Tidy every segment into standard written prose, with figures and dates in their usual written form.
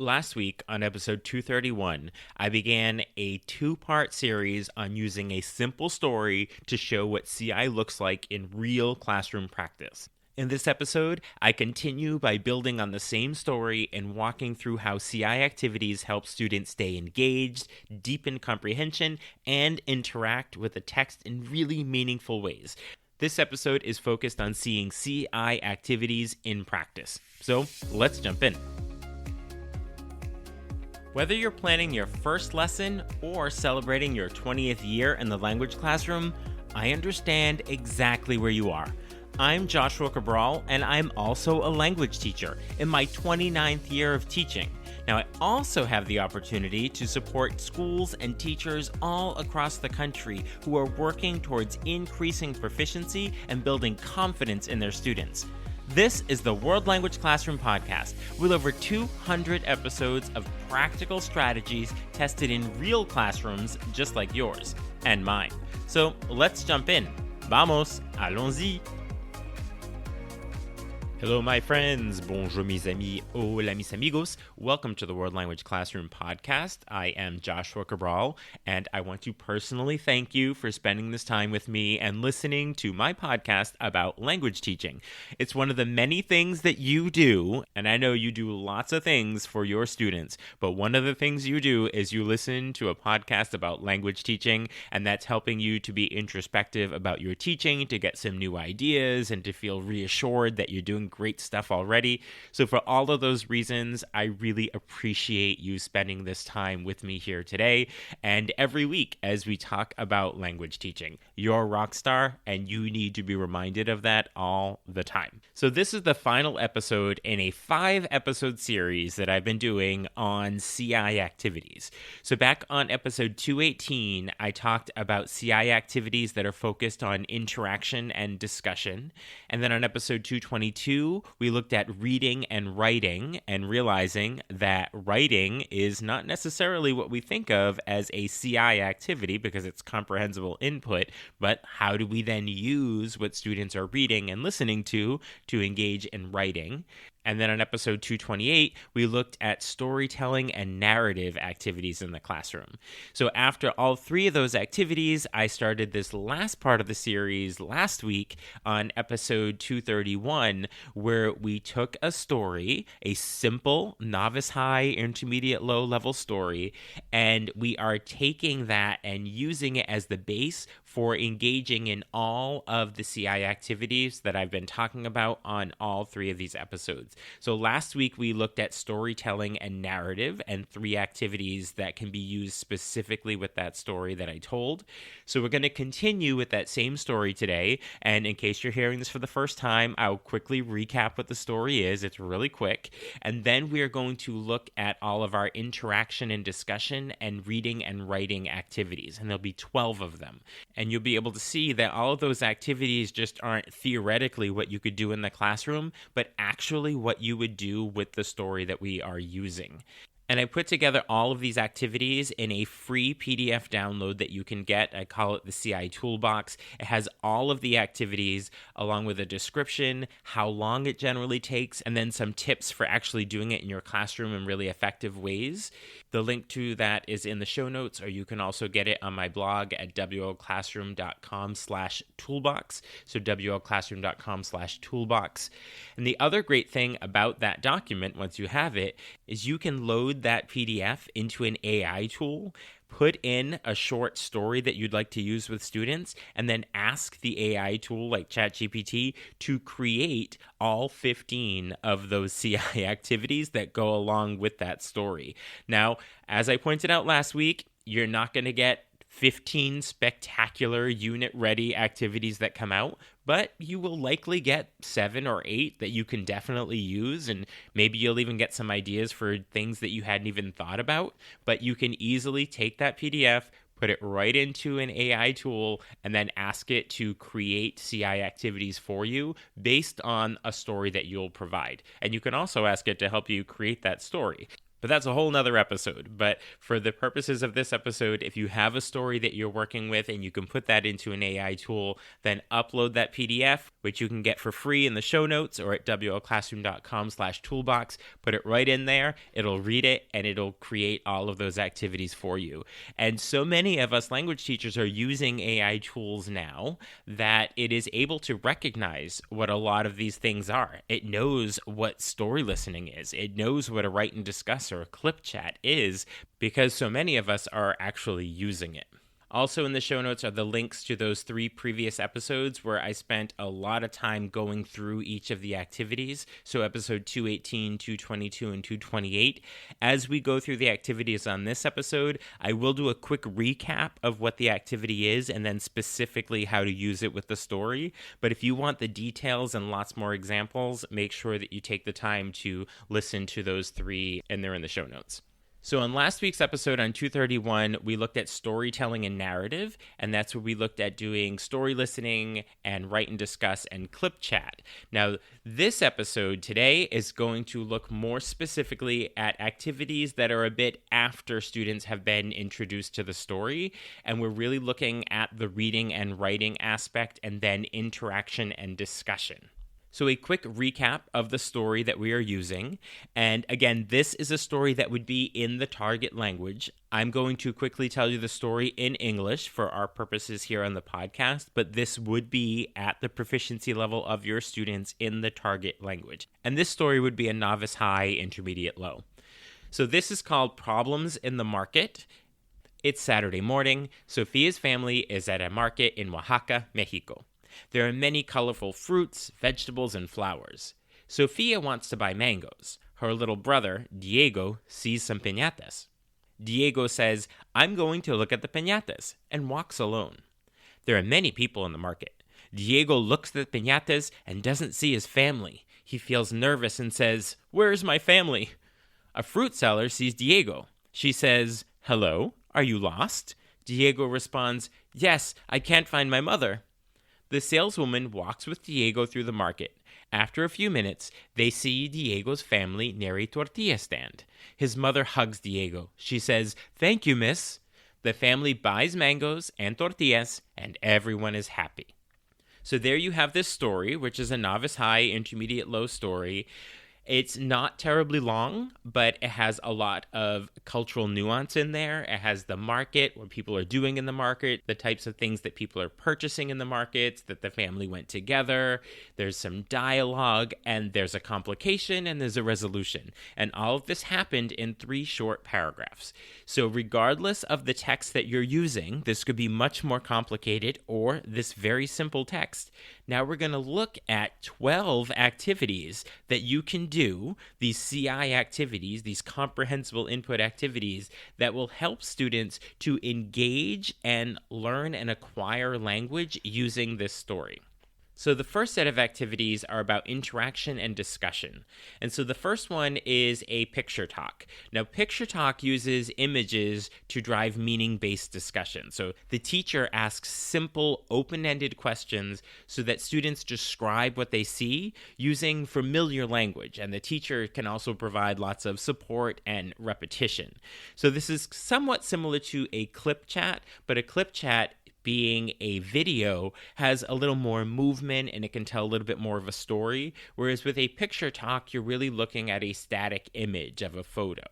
Last week on episode 231, I began a two-part series on using a simple story to show what CI looks like in real classroom practice. In this episode, I continue by building on the same story and walking through how CI activities help students stay engaged, deepen comprehension, and interact with the text in really meaningful ways. This episode is focused on seeing CI activities in practice. So let's jump in. Whether you're planning your first lesson or celebrating your 20th year in the language classroom, I understand exactly where you are. I'm Joshua Cabral, and I'm also a language teacher in my 29th year of teaching. Now, I also have the opportunity to support schools and teachers all across the country who are working towards increasing proficiency and building confidence in their students. This is the World Language Classroom Podcast, with over 200 episodes of practical strategies tested in real classrooms just like yours and mine. So let's jump in. Vamos, allons-y. Hello, my friends. Bonjour, mes amis. Hola, mis amigos. Welcome to the World Language Classroom Podcast. I am Joshua Cabral, and I want to personally thank you for spending this time with me and listening to my podcast about language teaching. It's one of the many things that you do, and I know you do lots of things for your students, but one of the things you do is you listen to a podcast about language teaching, and that's helping you to be introspective about your teaching, to get some new ideas, and to feel reassured that you're doing great stuff already. So for all of those reasons, I really appreciate you spending this time with me here today and every week as we talk about language teaching. You're a rock star, and you need to be reminded of that all the time. So this is the final episode in a 5-episode series that I've been doing on CI activities. So back on episode 218, I talked about CI activities that are focused on interaction and discussion. And then on episode 222, we looked at reading and writing and realizing that writing is not necessarily what we think of as a CI activity because it's comprehensible input, but how do we then use what students are reading and listening to engage in writing? And then on episode 228, we looked at storytelling and narrative activities in the classroom. So after all 3 of those activities, I started this last part of the series last week on episode 231, where we took a story, a simple novice high, intermediate low level story, and we are taking that and using it as the base for engaging in all of the CI activities that I've been talking about on all 3 of these episodes. So last week we looked at storytelling and narrative and 3 activities that can be used specifically with that story that I told. So we're going to continue with that same story today. And in case you're hearing this for the first time, I'll quickly recap what the story is. It's really quick. And then we are going to look at all of our interaction and discussion and reading and writing activities. And there'll be 12 of them. And you'll be able to see that all of those activities just aren't theoretically what you could do in the classroom, but actually what you would do with the story that we are using. And I put together all of these activities in a free PDF download that you can get. I call it the CI Toolbox. It has all of the activities along with a description, how long it generally takes, and then some tips for actually doing it in your classroom in really effective ways. The link to that is in the show notes, or you can also get it on my blog at wlclassroom.com/toolbox. So wlclassroom.com/toolbox. And the other great thing about that document, once you have it, is you can load that PDF into an AI tool, put in a short story that you'd like to use with students, and then ask the AI tool like ChatGPT to create all 15 of those CI activities that go along with that story. Now, as I pointed out last week, you're not going to get 15 spectacular unit-ready activities that come out, but you will likely get 7 or 8 that you can definitely use, and maybe you'll even get some ideas for things that you hadn't even thought about, but you can easily take that PDF, put it right into an AI tool, and then ask it to create CI activities for you based on a story that you'll provide. And you can also ask it to help you create that story. But that's a whole nother episode. But for the purposes of this episode, if you have a story that you're working with and you can put that into an AI tool, then upload that PDF, which you can get for free in the show notes or at wlclassroom.com/toolbox. Put it right in there. It'll read it and it'll create all of those activities for you. And so many of us language teachers are using AI tools now that it is able to recognize what a lot of these things are. It knows what story listening is. It knows what a write and discuss or a clip chat is because so many of us are actually using it. Also in the show notes are the links to those 3 previous episodes where I spent a lot of time going through each of the activities. So episode 218, 222, and 228. As we go through the activities on this episode, I will do a quick recap of what the activity is and then specifically how to use it with the story. But if you want the details and lots more examples, make sure that you take the time to listen to those 3 and they're in the show notes. So in last week's episode on 231, we looked at storytelling and narrative, and that's where we looked at doing story listening and write and discuss and clip chat. Now, this episode today is going to look more specifically at activities that are a bit after students have been introduced to the story, and we're really looking at the reading and writing aspect and then interaction and discussion. So a quick recap of the story that we are using. And again, this is a story that would be in the target language. I'm going to quickly tell you the story in English for our purposes here on the podcast, but this would be at the proficiency level of your students in the target language. And this story would be a novice high, intermediate low. So this is called Problems in the Market. It's Saturday morning. Sophia's family is at a market in Oaxaca, Mexico. There are many colorful fruits, vegetables, and flowers. Sophia wants to buy mangoes. Her little brother, Diego, sees some piñatas. Diego says, "I'm going to look at the piñatas," and walks alone. There are many people in the market. Diego looks at the piñatas and doesn't see his family. He feels nervous and says, "Where's my family?" A fruit seller sees Diego. She says, "Hello, are you lost?" Diego responds, "Yes, I can't find my mother." The saleswoman walks with Diego through the market. After a few minutes, they see Diego's family near a tortilla stand. His mother hugs Diego. She says, "Thank you, miss." The family buys mangoes and tortillas, and everyone is happy. So there you have this story, which is a novice high, intermediate low story. It's not terribly long, but it has a lot of cultural nuance in there. It has the market, what people are doing in the market, the types of things that people are purchasing in the markets, that the family went together. There's some dialogue, and there's a complication, and there's a resolution. And all of this happened in 3 short paragraphs. So regardless of the text that you're using, this could be much more complicated or this very simple text. Now we're going to look at 12 activities that you can do, these CI activities, these comprehensible input activities that will help students to engage and learn and acquire language using this story. So the first set of activities are about interaction and discussion. And so the first one is a picture talk. Now, picture talk uses images to drive meaning-based discussion. So the teacher asks simple, open-ended questions so that students describe what they see using familiar language. And the teacher can also provide lots of support and repetition. So this is somewhat similar to a clip chat, but a clip chat being a video has a little more movement and it can tell a little bit more of a story, whereas with a picture talk, you're really looking at a static image of a photo.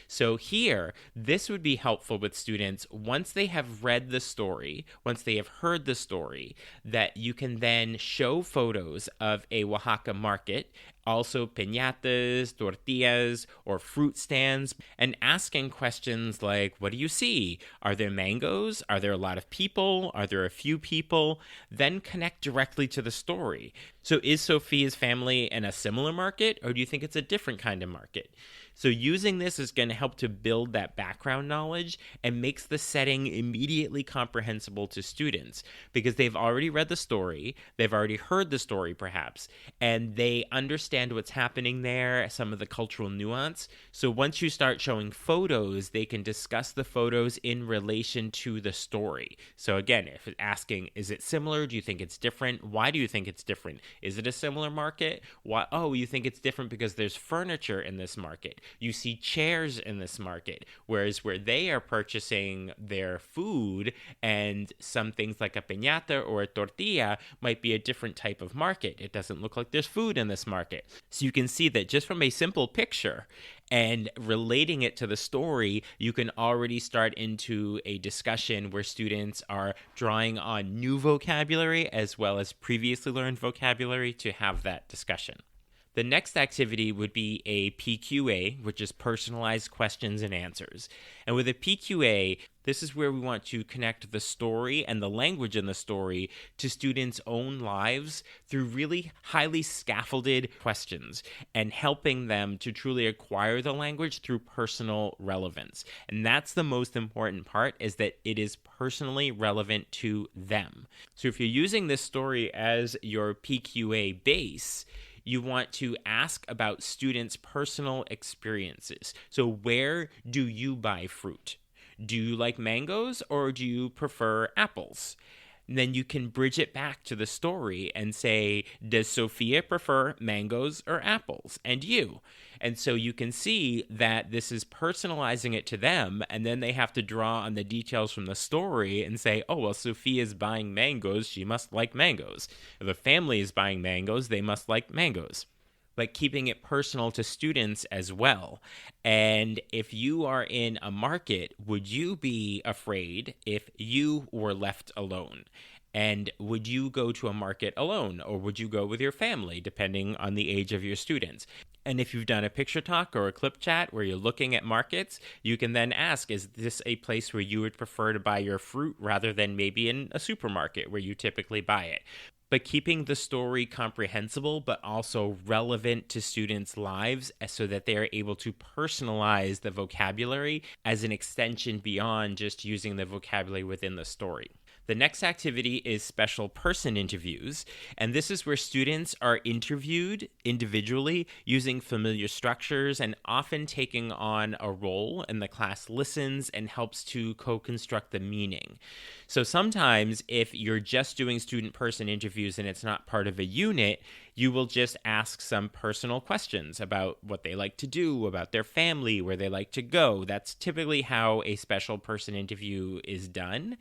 So here, this would be helpful with students once they have read the story, once they have heard the story, that you can then show photos of a Oaxaca market, also piñatas, tortillas, or fruit stands, and asking questions like, what do you see? Are there mangoes? Are there a lot of people? Are there a few people? Then connect directly to the story. So is Sophia's family in a similar market, or do you think it's a different kind of market? So using this is going to help to build that background knowledge and makes the setting immediately comprehensible to students because they've already read the story, they've already heard the story perhaps, and they understand what's happening there, some of the cultural nuance. So once you start showing photos, they can discuss the photos in relation to the story. So again, if it's asking, is it similar? Do you think it's different? Why do you think it's different? Is it a similar market? Why? Oh, you think it's different because there's furniture in this market. You see chairs in this market, whereas where they are purchasing their food and some things like a piñata or a tortilla might be a different type of market. It doesn't look like there's food in this market. So you can see that just from a simple picture and relating it to the story, you can already start into a discussion where students are drawing on new vocabulary as well as previously learned vocabulary to have that discussion. The next activity would be a PQA, which is personalized questions and answers. And with a PQA, this is where we want to connect the story and the language in the story to students' own lives through really highly scaffolded questions and helping them to truly acquire the language through personal relevance. And that's the most important part, is that it is personally relevant to them. So if you're using this story as your PQA base, you want to ask about students' personal experiences. So where do you buy fruit? Do you like mangoes or do you prefer apples? And then you can bridge it back to the story and say, does Sophia prefer mangoes or apples? And you. And so you can see that this is personalizing it to them, and then they have to draw on the details from the story and say, oh, well, Sophia's buying mangoes, she must like mangoes. If the family is buying mangoes, they must like mangoes. But keeping it personal to students as well. And if you are in a market, would you be afraid if you were left alone? And would you go to a market alone, or would you go with your family, depending on the age of your students? And if you've done a picture talk or a clip chat where you're looking at markets, you can then ask, is this a place where you would prefer to buy your fruit rather than maybe in a supermarket where you typically buy it? But keeping the story comprehensible, but also relevant to students' lives so that they are able to personalize the vocabulary as an extension beyond just using the vocabulary within the story. The next activity is special person interviews, and this is where students are interviewed individually using familiar structures and often taking on a role, and the class listens and helps to co-construct the meaning. So sometimes if you're just doing student person interviews and it's not part of a unit, you will just ask some personal questions about what they like to do, about their family, where they like to go. That's typically how a special person interview is done.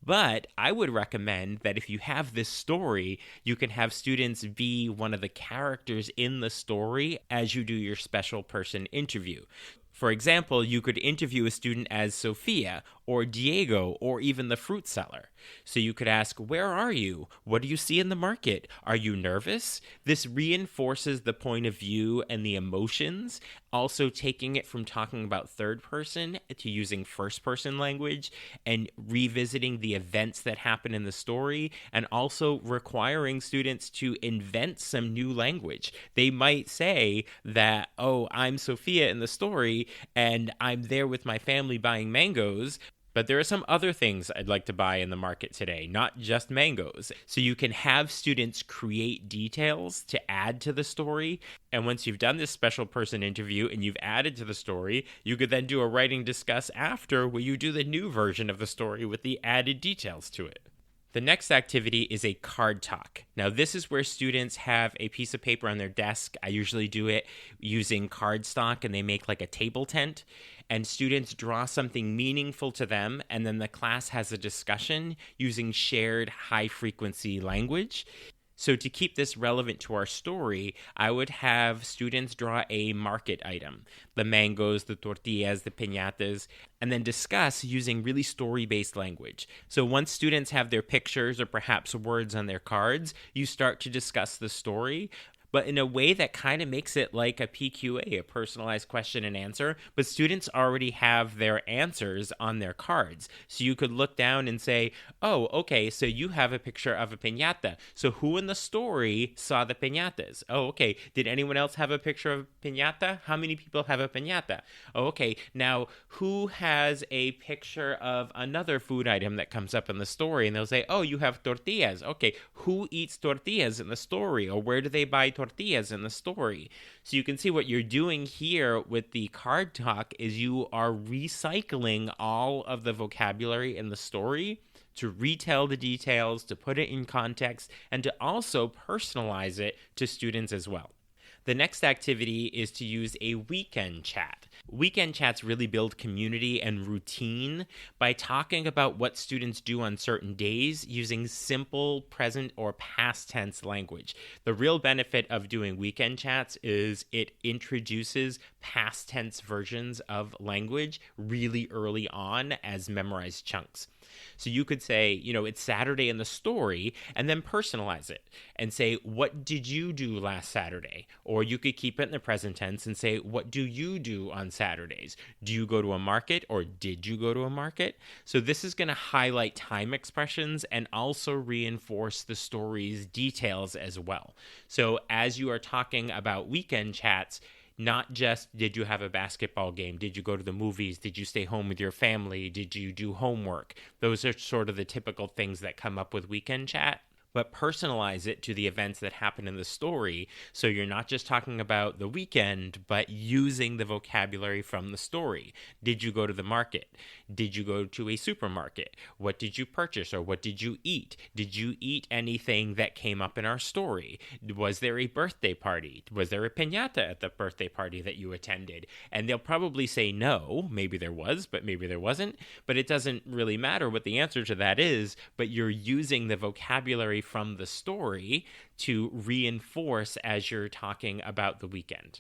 But I would recommend that if you have this story, you can have students be one of the characters in the story as you do your special person interview. For example, you could interview a student as Sophia or Diego or even the fruit seller. So you could ask, where are you? What do you see in the market? Are you nervous? This reinforces the point of view and the emotions, also taking it from talking about third person to using first person language and revisiting the events that happen in the story, and also requiring students to invent some new language. They might say that, oh, I'm Sophia in the story and I'm there with my family buying mangoes, but there are some other things I'd like to buy in the market today, not just mangoes. So you can have students create details to add to the story. And once you've done this special person interview and you've added to the story, you could then do a writing discuss after where you do the new version of the story with the added details to it. The next activity is a card talk. Now, this is where students have a piece of paper on their desk. I usually do it using cardstock, and they make like a table tent. And students draw something meaningful to them, and then the class has a discussion using shared high-frequency language. So to keep this relevant to our story, I would have students draw a market item, the mangoes, the tortillas, the piñatas, and then discuss using really story-based language. So once students have their pictures or perhaps words on their cards, you start to discuss the story, but in a way that kind of makes it like a PQA, a personalized question and answer, but students already have their answers on their cards. So you could look down and say, oh, okay, so you have a picture of a piñata. So who in the story saw the piñatas? Oh, okay, did anyone else have a picture of a piñata? How many people have a piñata? Oh, okay, now who has a picture of another food item that comes up in the story? And they'll say, oh, you have tortillas. Okay, who eats tortillas in the story? Or where do they buy tortillas in the story? So you can see what you're doing here with the card talk is you are recycling all of the vocabulary in the story to retell the details, to put it in context, and to also personalize it to students as well. The next activity is to use a weekend chat. Weekend chats really build community and routine by talking about what students do on certain days using simple present or past tense language. The real benefit of doing weekend chats is it introduces past tense versions of language really early on as memorized chunks. So you could say, it's Saturday in the story, and then personalize it and say, what did you do last Saturday? Or you could keep it in the present tense and say, what do you do on Saturdays? Do you go to a market, or did you go to a market? So this is going to highlight time expressions and also reinforce the story's details as well. So as you are talking about weekend chats, not just did you have a basketball game, did you go to the movies, did you stay home with your family, did you do homework? Those are sort of the typical things that come up with weekend chat. But personalize it to the events that happen in the story. So you're not just talking about the weekend, but using the vocabulary from the story. Did you go to the market? Did you go to a supermarket? What did you purchase, or what did you eat? Did you eat anything that came up in our story? Was there a birthday party? Was there a piñata at the birthday party that you attended? And they'll probably say no. Maybe there was, but maybe there wasn't. But it doesn't really matter what the answer to that is, but you're using the vocabulary from the story to reinforce as you're talking about the weekend.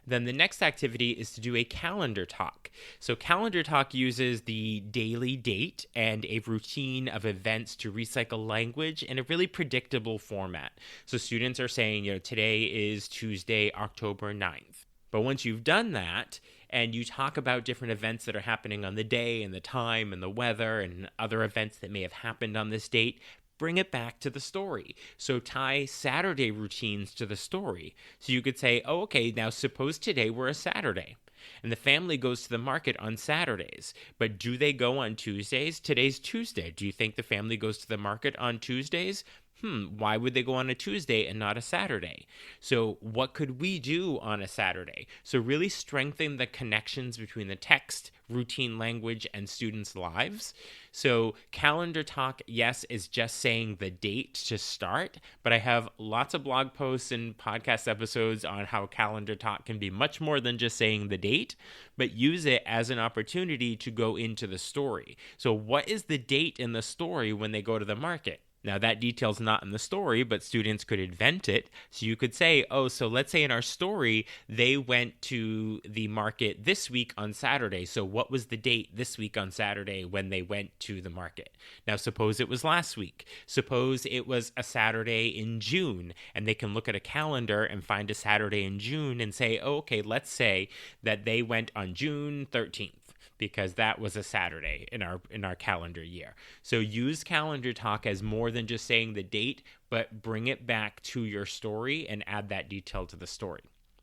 Then the next activity is to do a calendar talk. So calendar talk uses the daily date and a routine of events to recycle language in a really predictable format. So students are saying, today is Tuesday, October 9th. But once you've done that, and you talk about different events that are happening on the day and the time and the weather and other events that may have happened on this date, bring it back to the story. So tie Saturday routines to the story. So you could say, okay, now suppose today were a Saturday and the family goes to the market on Saturdays, but do they go on Tuesdays? Today's Tuesday. Do you think the family goes to the market on Tuesdays? Why would they go on a Tuesday and not a Saturday? So what could we do on a Saturday? So really strengthen the connections between the text, routine language, and students' lives. So calendar talk, yes, is just saying the date to start, but I have lots of blog posts and podcast episodes on how calendar talk can be much more than just saying the date, but use it as an opportunity to go into the story. So what is the date in the story when they go to the market? Now, that detail's not in the story, but students could invent it. So you could say, so let's say in our story, they went to the market this week on Saturday. So what was the date this week on Saturday when they went to the market? Now, suppose it was last week. Suppose it was a Saturday in June, and they can look at a calendar and find a Saturday in June and say, okay, let's say that they went on June 13th. Because that was a Saturday in our calendar year. So use calendar talk as more than just saying the date, but bring it back to your story and add that detail to the story.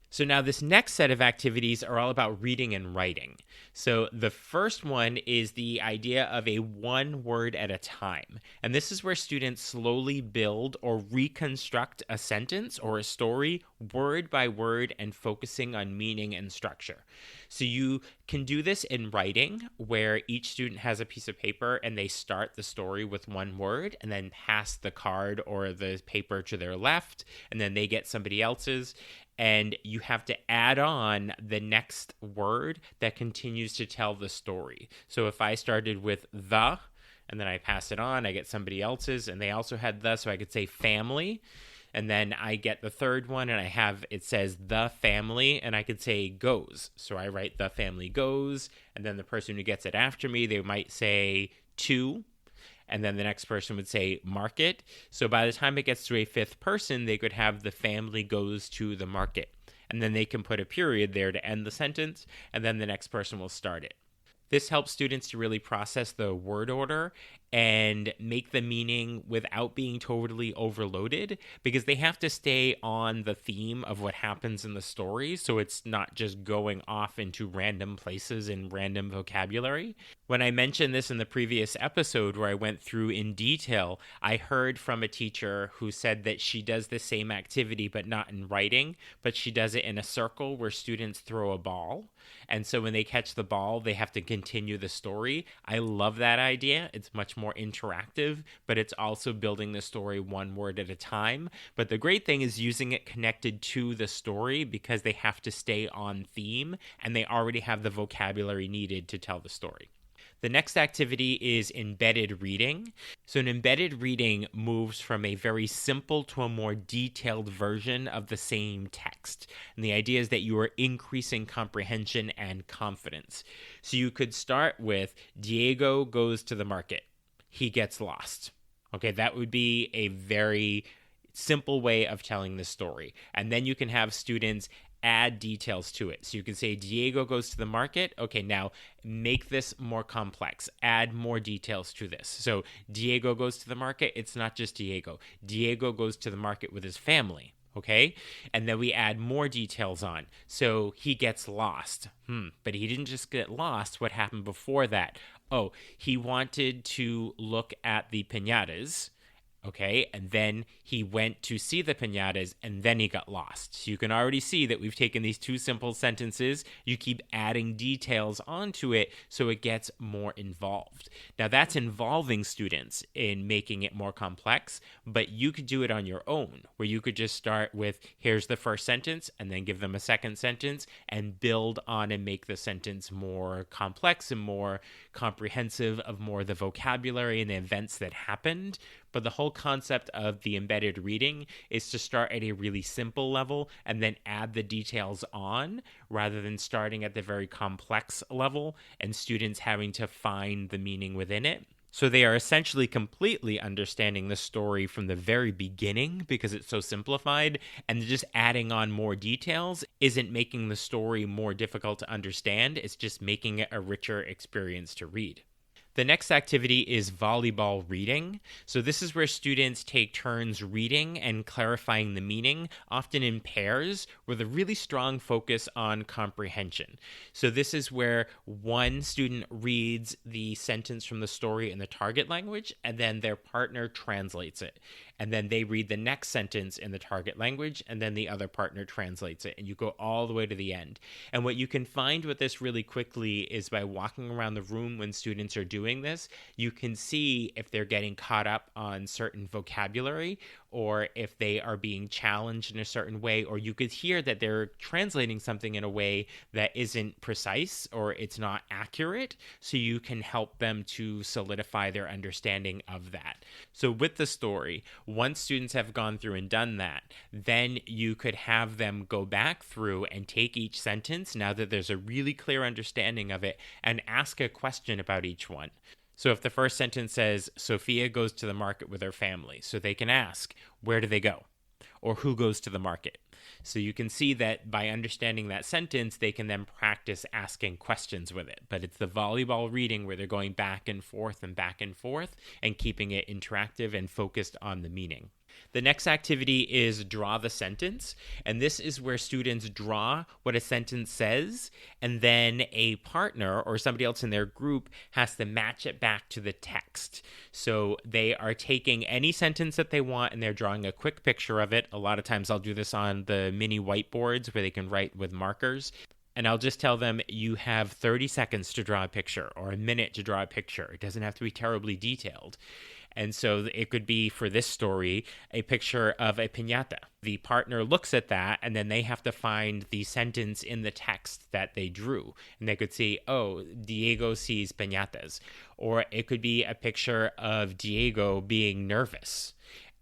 So now this next set of activities are all about reading and writing. So the first one is the idea of a one word at a time. And this is where students slowly build or reconstruct a sentence or a story word by word and focusing on meaning and structure. So you can do this in writing where each student has a piece of paper and they start the story with one word and then pass the card or the paper to their left and then they get somebody else's. And you have to add on the next word that continues to tell the story. So if I started with the, and then I pass it on, I get somebody else's, and they also had the, so I could say family. And then I get the third one, and it says the family, and I could say goes. So I write the family goes, and then the person who gets it after me, they might say to. And then the next person would say market. So by the time it gets to a fifth person, they could have the family goes to the market. And then they can put a period there to end the sentence, and then the next person will start it. This helps students to really process the word order and make the meaning without being totally overloaded because they have to stay on the theme of what happens in the story. So it's not just going off into random places and random vocabulary. When I mentioned this in the previous episode where I went through in detail, I heard from a teacher who said that she does the same activity but not in writing, but she does it in a circle where students throw a ball. And so when they catch the ball, they have to continue the story. I love that idea. It's much more more interactive, but it's also building the story one word at a time. But the great thing is using it connected to the story because they have to stay on theme and they already have the vocabulary needed to tell the story. The next activity is embedded reading. So an embedded reading moves from a very simple to a more detailed version of the same text. And the idea is that you are increasing comprehension and confidence. So you could start with Diego goes to the market. He gets lost. Okay, that would be a very simple way of telling the story. And then you can have students add details to it. So you can say Diego goes to the market. Okay, now make this more complex. Add more details to this. So Diego goes to the market. It's not just Diego. Diego goes to the market with his family. Okay, and then we add more details on. So he gets lost. But he didn't just get lost. What happened before that? Oh, he wanted to look at the piñatas. Okay, and then he went to see the piñatas, and then he got lost. So you can already see that we've taken these two simple sentences. You keep adding details onto it so it gets more involved. Now, that's involving students in making it more complex, but you could do it on your own, where you could just start with, here's the first sentence, and then give them a second sentence, and build on and make the sentence more complex and more comprehensive of more the vocabulary and the events that happened. But the whole concept of the embedded reading is to start at a really simple level and then add the details on rather than starting at the very complex level and students having to find the meaning within it. So they are essentially completely understanding the story from the very beginning because it's so simplified, and just adding on more details isn't making the story more difficult to understand. It's just making it a richer experience to read. The next activity is volleyball reading. So this is where students take turns reading and clarifying the meaning, often in pairs, with a really strong focus on comprehension. So this is where one student reads the sentence from the story in the target language, and then their partner translates it. And then they read the next sentence in the target language, and then the other partner translates it. And you go all the way to the end. And what you can find with this really quickly is by walking around the room when students are doing this, you can see if they're getting caught up on certain vocabulary or if they are being challenged in a certain way, or you could hear that they're translating something in a way that isn't precise or it's not accurate, so you can help them to solidify their understanding of that. So with the story, once students have gone through and done that, then you could have them go back through and take each sentence, now that there's a really clear understanding of it, and ask a question about each one. So if the first sentence says, Sophia goes to the market with her family, so they can ask, where do they go? Or who goes to the market? So you can see that by understanding that sentence, they can then practice asking questions with it. But it's the volleyball reading where they're going back and forth and keeping it interactive and focused on the meaning. The next activity is draw the sentence, and this is where students draw what a sentence says, and then a partner or somebody else in their group has to match it back to the text. So they are taking any sentence that they want and they're drawing a quick picture of it. A lot of times I'll do this on the mini whiteboards where they can write with markers. And I'll just tell them you have 30 seconds to draw a picture or a minute to draw a picture. It doesn't have to be terribly detailed. And so it could be, for this story, a picture of a piñata. The partner looks at that, and then they have to find the sentence in the text that they drew. And they could see, oh, Diego sees piñatas. Or it could be a picture of Diego being nervous.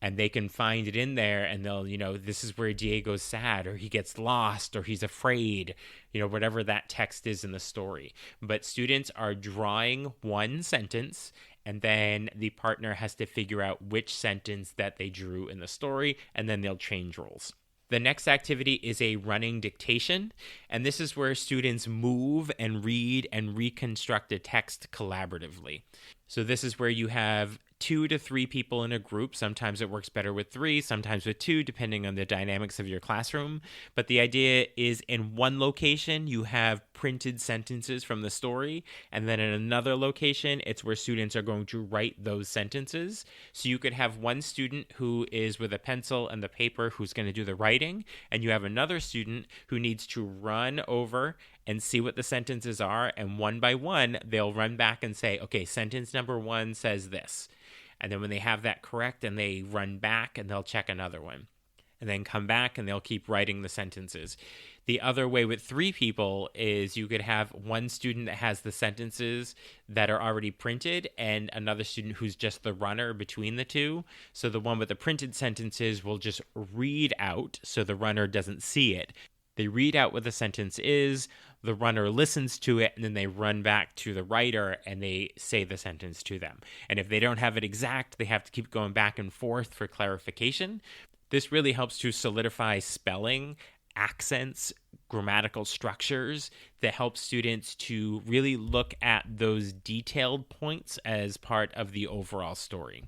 And they can find it in there, and they'll, this is where Diego's sad, or he gets lost, or he's afraid, whatever that text is in the story. But students are drawing one sentence, and then the partner has to figure out which sentence that they drew in the story, and then they'll change roles. The next activity is a running dictation, and this is where students move and read and reconstruct a text collaboratively. So this is where you have 2 to 3 people in a group. Sometimes it works better with 3, sometimes with 2, depending on the dynamics of your classroom. But the idea is in one location, you have printed sentences from the story. And then in another location, it's where students are going to write those sentences. So you could have one student who is with a pencil and the paper who's going to do the writing. And you have another student who needs to run over and see what the sentences are. And one by one, they'll run back and say, okay, sentence number 1 says this. And then when they have that correct, and they run back and they'll check another one. And then come back and they'll keep writing the sentences. The other way with 3 people is you could have one student that has the sentences that are already printed and another student who's just the runner between the two. So the one with the printed sentences will just read out so the runner doesn't see it. They read out what the sentence is, the runner listens to it, and then they run back to the writer and they say the sentence to them. And if they don't have it exact, they have to keep going back and forth for clarification. This really helps to solidify spelling, accents, grammatical structures that help students to really look at those detailed points as part of the overall story.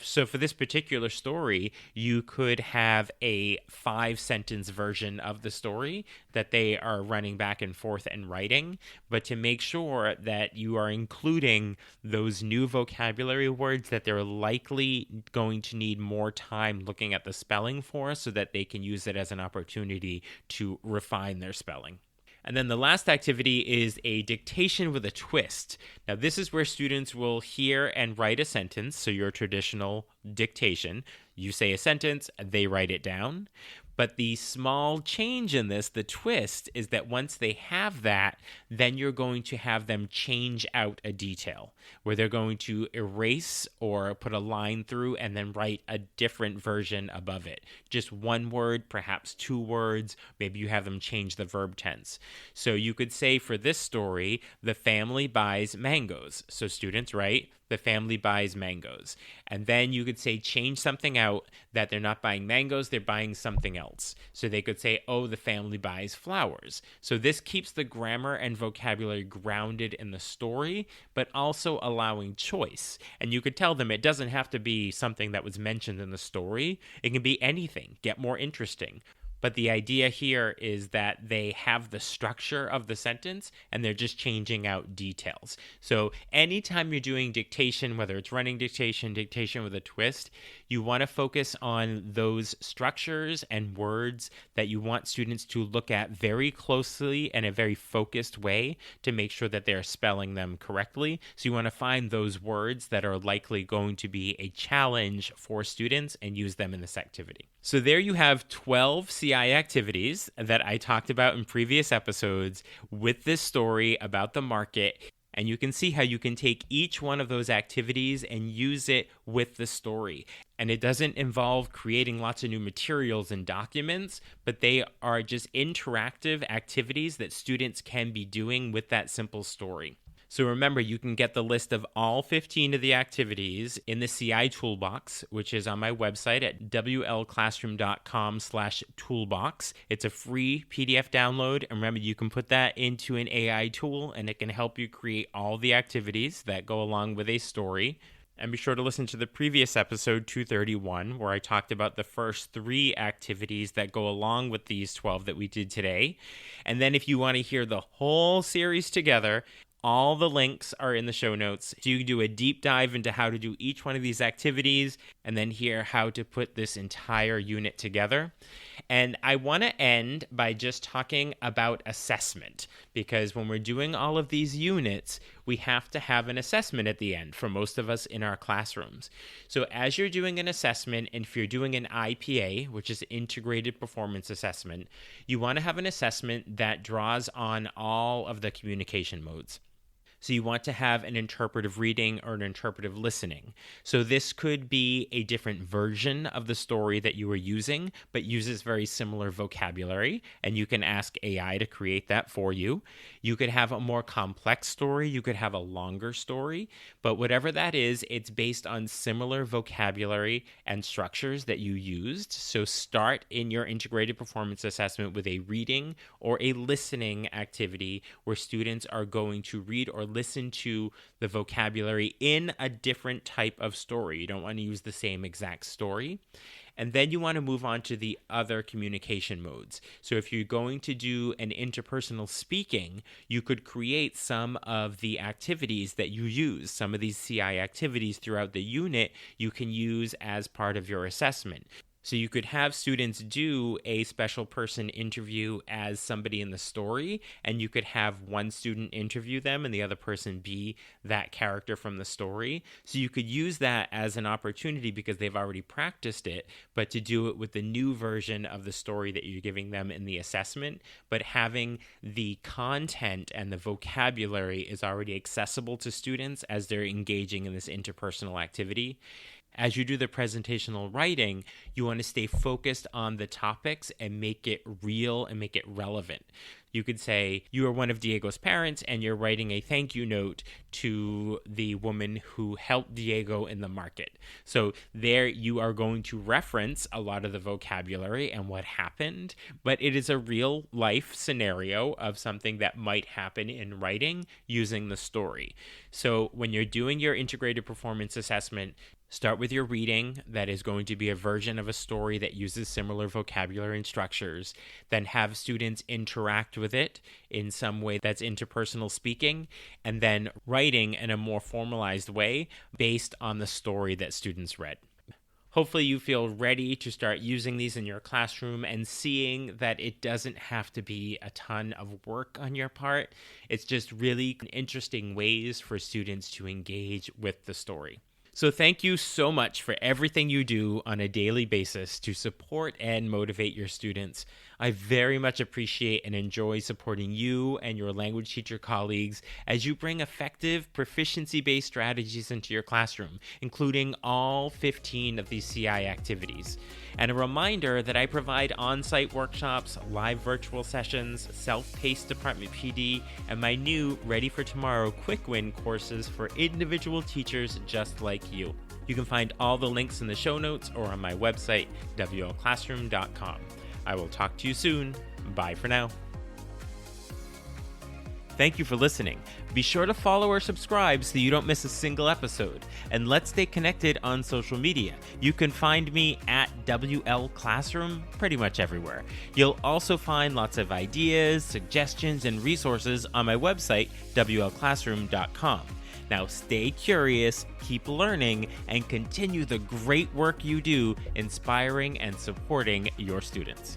So for this particular story, you could have a 5-sentence version of the story that they are running back and forth and writing. But to make sure that you are including those new vocabulary words that they're likely going to need more time looking at the spelling for, so that they can use it as an opportunity to refine their spelling. And then the last activity is a dictation with a twist. Now, this is where students will hear and write a sentence, so your traditional dictation. You say a sentence, they write it down. But the small change in this, the twist, is that once they have that, then you're going to have them change out a detail where they're going to erase or put a line through and then write a different version above it. Just one word, perhaps 2 words. Maybe you have them change the verb tense. So you could say for this story, the family buys mangoes. So students write, the family buys mangoes. And then you could say change something out, that they're not buying mangoes, they're buying something else. So they could say, oh, the family buys flowers. So this keeps the grammar and vocabulary grounded in the story, but also allowing choice. And you could tell them it doesn't have to be something that was mentioned in the story. It can be anything. Get more interesting. But the idea here is that they have the structure of the sentence and they're just changing out details. So anytime you're doing dictation, whether it's running dictation, dictation with a twist, you want to focus on those structures and words that you want students to look at very closely in a very focused way to make sure that they're spelling them correctly. So you want to find those words that are likely going to be a challenge for students and use them in this activity. So there you have 12 CI activities that I talked about in previous episodes with this story about the market. And you can see how you can take each one of those activities and use it with the story. And it doesn't involve creating lots of new materials and documents, but they are just interactive activities that students can be doing with that simple story. So remember, you can get the list of all 15 of the activities in the CI toolbox, which is on my website at wlclassroom.com/toolbox. It's a free PDF download. And remember, you can put that into an AI tool and it can help you create all the activities that go along with a story. And be sure to listen to the previous episode 231, where I talked about the first 3 activities that go along with these 12 that we did today. And then if you want to hear the whole series together, all the links are in the show notes. So you can do a deep dive into how to do each one of these activities and then hear how to put this entire unit together. And I want to end by just talking about assessment, because when we're doing all of these units, we have to have an assessment at the end for most of us in our classrooms. So as you're doing an assessment, and if you're doing an IPA, which is Integrated Performance Assessment, you want to have an assessment that draws on all of the communication modes. So you want to have an interpretive reading or an interpretive listening. So this could be a different version of the story that you are using, but uses very similar vocabulary, and you can ask AI to create that for you. You could have a more complex story. You could have a longer story, but whatever that is, it's based on similar vocabulary and structures that you used. So start in your integrated performance assessment with a reading or a listening activity where students are going to read or listen to the vocabulary in a different type of story. You don't want to use the same exact story. And then you want to move on to the other communication modes. So if you're going to do an interpersonal speaking, you could create some of the activities that you use. Some of these CI activities throughout the unit you can use as part of your assessment. So you could have students do a special person interview as somebody in the story, and you could have one student interview them and the other person be that character from the story. So you could use that as an opportunity because they've already practiced it, but to do it with the new version of the story that you're giving them in the assessment, but having the content and the vocabulary is already accessible to students as they're engaging in this interpersonal activity. As you do the presentational writing, you want to stay focused on the topics and make it real and make it relevant. You could say you are one of Diego's parents and you're writing a thank you note to the woman who helped Diego in the market. So there you are going to reference a lot of the vocabulary and what happened, but it is a real life scenario of something that might happen in writing using the story. So when you're doing your integrated performance assessment, start with your reading. That is going to be a version of a story that uses similar vocabulary and structures. Then have students interact with it in some way that's interpersonal speaking, and then writing in a more formalized way based on the story that students read. Hopefully you feel ready to start using these in your classroom and seeing that it doesn't have to be a ton of work on your part. It's just really interesting ways for students to engage with the story. So thank you so much for everything you do on a daily basis to support and motivate your students. I very much appreciate and enjoy supporting you and your language teacher colleagues as you bring effective proficiency-based strategies into your classroom, including all 15 of these CI activities. And a reminder that I provide on-site workshops, live virtual sessions, self-paced department PD, and my new Ready for Tomorrow Quick Win courses for individual teachers just like you. You can find all the links in the show notes or on my website, wlclassroom.com. I will talk to you soon. Bye for now. Thank you for listening. Be sure to follow or subscribe so you don't miss a single episode. And let's stay connected on social media. You can find me at WL Classroom pretty much everywhere. You'll also find lots of ideas, suggestions, and resources on my website, wlclassroom.com. Now stay curious, keep learning, and continue the great work you do inspiring and supporting your students.